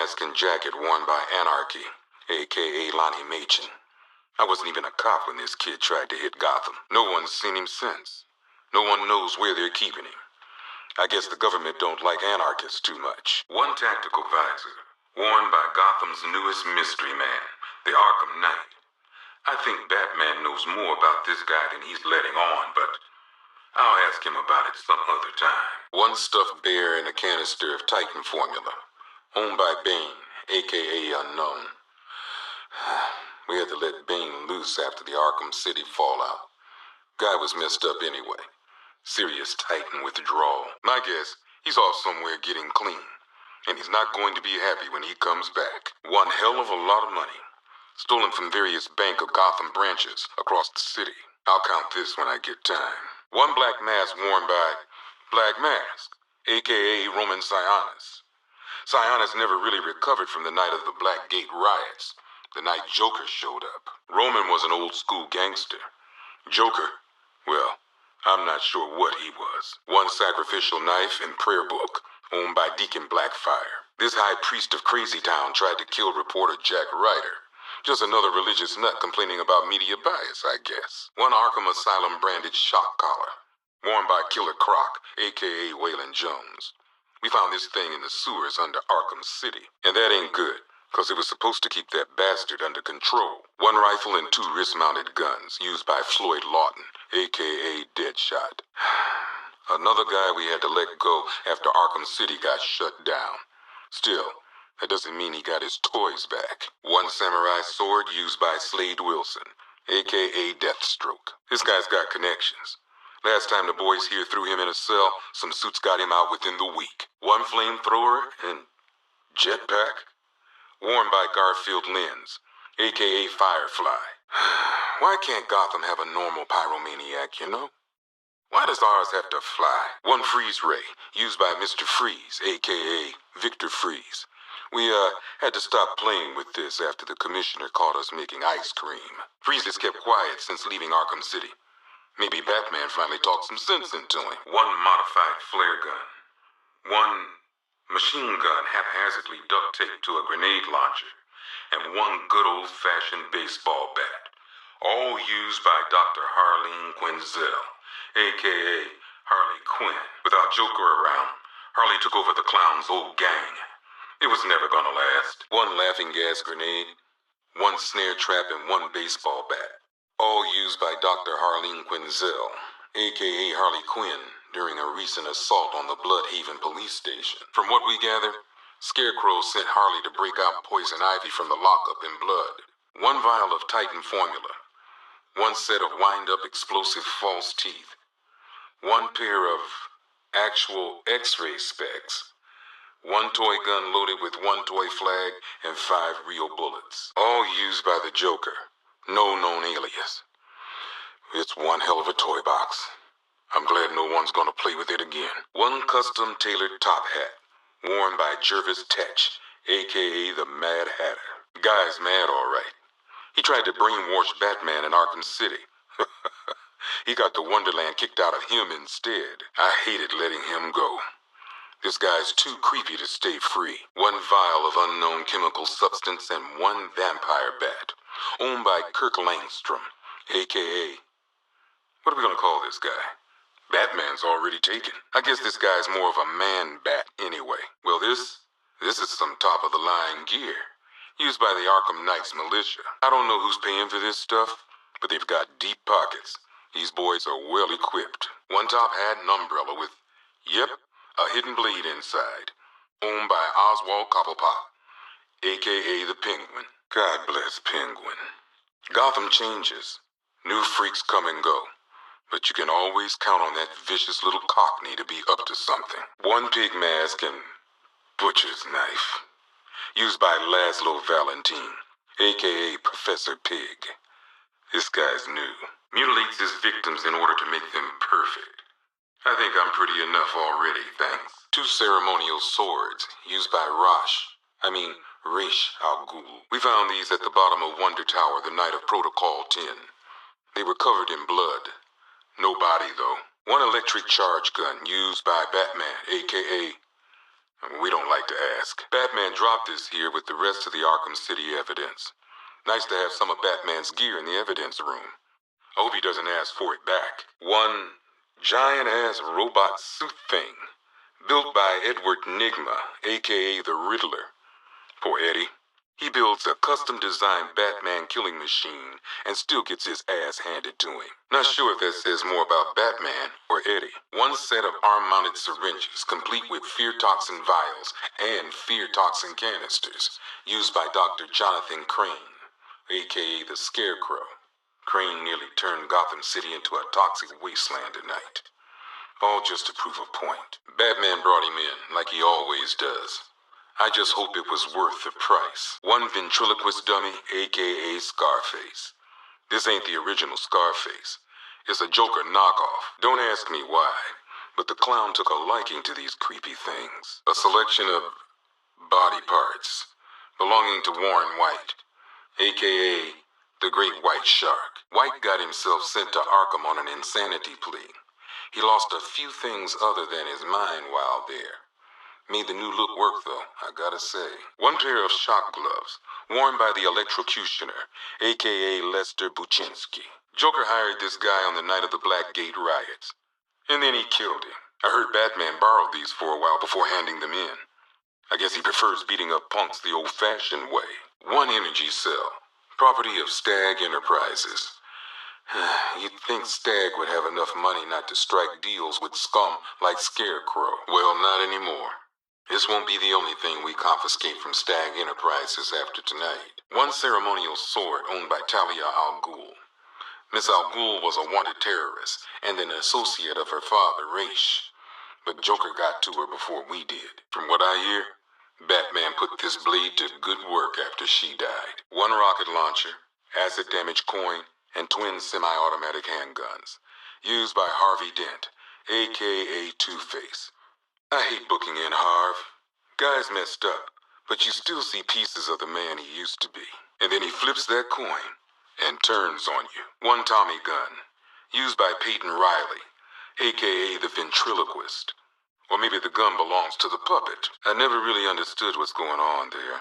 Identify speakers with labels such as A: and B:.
A: mask and jacket worn by Anarchy, a.k.a. Lonnie Machin. I wasn't even a cop when this kid tried to hit Gotham. No one's seen him since. No one knows where they're keeping him. I guess the government don't like anarchists too much. One tactical visor, worn by Gotham's newest mystery man, the Arkham Knight. I think Batman knows more about this guy than he's letting on, but I'll ask him about it some other time. One stuffed bear and a canister of Titan formula, owned by Bane, a.k.a. Unknown. We had to let Bane loose after the Arkham City fallout. Guy was messed up anyway. Serious Titan withdrawal. My guess, he's off somewhere getting clean, and he's not going to be happy when he comes back. One hell of a lot of money, stolen from various Bank of Gotham branches across the city. I'll count this when I get time. One black mask worn by Black Mask, a.k.a. Roman Sionis. Sionis never really recovered from the night of the Black Gate riots, the night Joker showed up. Roman was an old-school gangster. Joker, well, I'm not sure what he was. One sacrificial knife and prayer book, owned by Deacon Blackfire. This high priest of Crazy Town tried to kill reporter Jack Ryder. Just another religious nut complaining about media bias, I guess. One Arkham Asylum branded shock collar, worn by Killer Croc, a.k.a. Waylon Jones. We found this thing in the sewers under Arkham City, and that ain't good, because it was supposed to keep that bastard under control. One rifle and 2 wrist-mounted guns, used by Floyd Lawton, a.k.a. Deadshot. Another guy we had to let go after Arkham City got shut down. Still, that doesn't mean he got his toys back. One samurai sword used by Slade Wilson, a.k.a. Deathstroke. This guy's got connections. Last time the boys here threw him in a cell, some suits got him out within the week. One flamethrower and jetpack, worn by Garfield Lens, a.k.a. Firefly. Why can't Gotham have a normal pyromaniac, you know? Why does ours have to fly? One freeze ray, used by Mr. Freeze, a.k.a. Victor Freeze. We, had to stop playing with this after the commissioner caught us making ice cream. Freeze has kept quiet since leaving Arkham City. Maybe Batman finally talked some sense into him. One modified flare gun. One machine gun haphazardly duct-taped to a grenade launcher. And one good old-fashioned baseball bat. All used by Dr. Harleen Quinzel, a.k.a. Harley Quinn. Without Joker around, Harley took over the clown's old gang. It was never gonna last. One laughing gas grenade, one snare trap, and one baseball bat. All used by Dr. Harleen Quinzel, a.k.a. Harley Quinn, during a recent assault on the Bloodhaven police station. From what we gather, Scarecrow sent Harley to break out Poison Ivy from the lockup in blood. One vial of Titan formula. One set of wind-up explosive false teeth. One pair of actual X-ray specs. One toy gun loaded with one toy flag and 5 real bullets. All used by the Joker. No known alias. It's one hell of a toy box. I'm glad no one's gonna play with it again. One custom tailored top hat, worn by Jervis Tetch, a.k.a. the Mad Hatter. The guy's mad, all right. He tried to brainwash Batman in Arkham City. He got the Wonderland kicked out of him instead. I hated letting him go. This guy's too creepy to stay free. One vial of unknown chemical substance and one vampire bat, owned by Kirk Langstrom, a.k.a. What are we gonna call this guy? Batman's already taken. I guess this guy's more of a man-bat anyway. Well, this is some top-of-the-line gear, used by the Arkham Knight's militia. I don't know who's paying for this stuff, but they've got deep pockets. These boys are well equipped. One top hat and umbrella with, yep, a hidden blade inside, owned by Oswald Cobblepot, a.k.a. the Penguin. God bless Penguin. Gotham changes. New freaks come and go. But you can always count on that vicious little cockney to be up to something. One pig mask and butcher's knife, used by Laszlo Valentine, a.k.a. Professor Pig. This guy's new. Mutilates his victims in order to make them perfect. I think I'm pretty enough already, thanks. 2 ceremonial swords, used by Ra's al Ghul. We found these at the bottom of Wonder Tower the night of Protocol 10. They were covered in blood. No body, though. One electric charge gun, used by Batman, a.k.a. We don't like to ask. Batman dropped this here with the rest of the Arkham City evidence. Nice to have some of Batman's gear in the evidence room. I hope he doesn't ask for it back. One giant-ass robot suit thing, built by Edward Nygma, a.k.a. the Riddler. Poor Eddie. He builds a custom-designed Batman killing machine and still gets his ass handed to him. Not sure if that says more about Batman or Eddie. One set of arm-mounted syringes, complete with fear toxin vials and fear toxin canisters, used by Dr. Jonathan Crane, a.k.a. the Scarecrow. Crane nearly turned Gotham City into a toxic wasteland tonight. All just to prove a point. Batman brought him in, like he always does. I just hope it was worth the price. One ventriloquist dummy, a.k.a. Scarface. This ain't the original Scarface. It's a Joker knockoff. Don't ask me why, but the clown took a liking to these creepy things. A selection of body parts belonging to Warren White, a.k.a. the Great White Shark. White got himself sent to Arkham on an insanity plea. He lost a few things other than his mind while there. Made the new look work, though, I gotta say. One pair of shock gloves, worn by the electrocutioner, a.k.a. Lester Buczynski. Joker hired this guy on the night of the Blackgate riots. And then he killed him. I heard Batman borrowed these for a while before handing them in. I guess he prefers beating up punks the old-fashioned way. One energy cell, property of Stag Enterprises. You'd think Stag would have enough money not to strike deals with scum like Scarecrow. Well, not anymore. This won't be the only thing we confiscate from Stag Enterprises after tonight. One ceremonial sword owned by Talia al Ghul. Miss al Ghul was a wanted terrorist and an associate of her father, Raish. But Joker got to her before we did. From what I hear, Batman put this blade to good work after she died. One rocket launcher, acid damage coin, and twin semi-automatic handguns. Used by Harvey Dent, a.k.a. Two-Face. I hate booking in Harv. Guy's messed up, but you still see pieces of the man he used to be. And then he flips that coin and turns on you. One Tommy gun, used by Peyton Riley, a.k.a. the ventriloquist. Or maybe the gun belongs to the puppet. I never really understood what's going on there.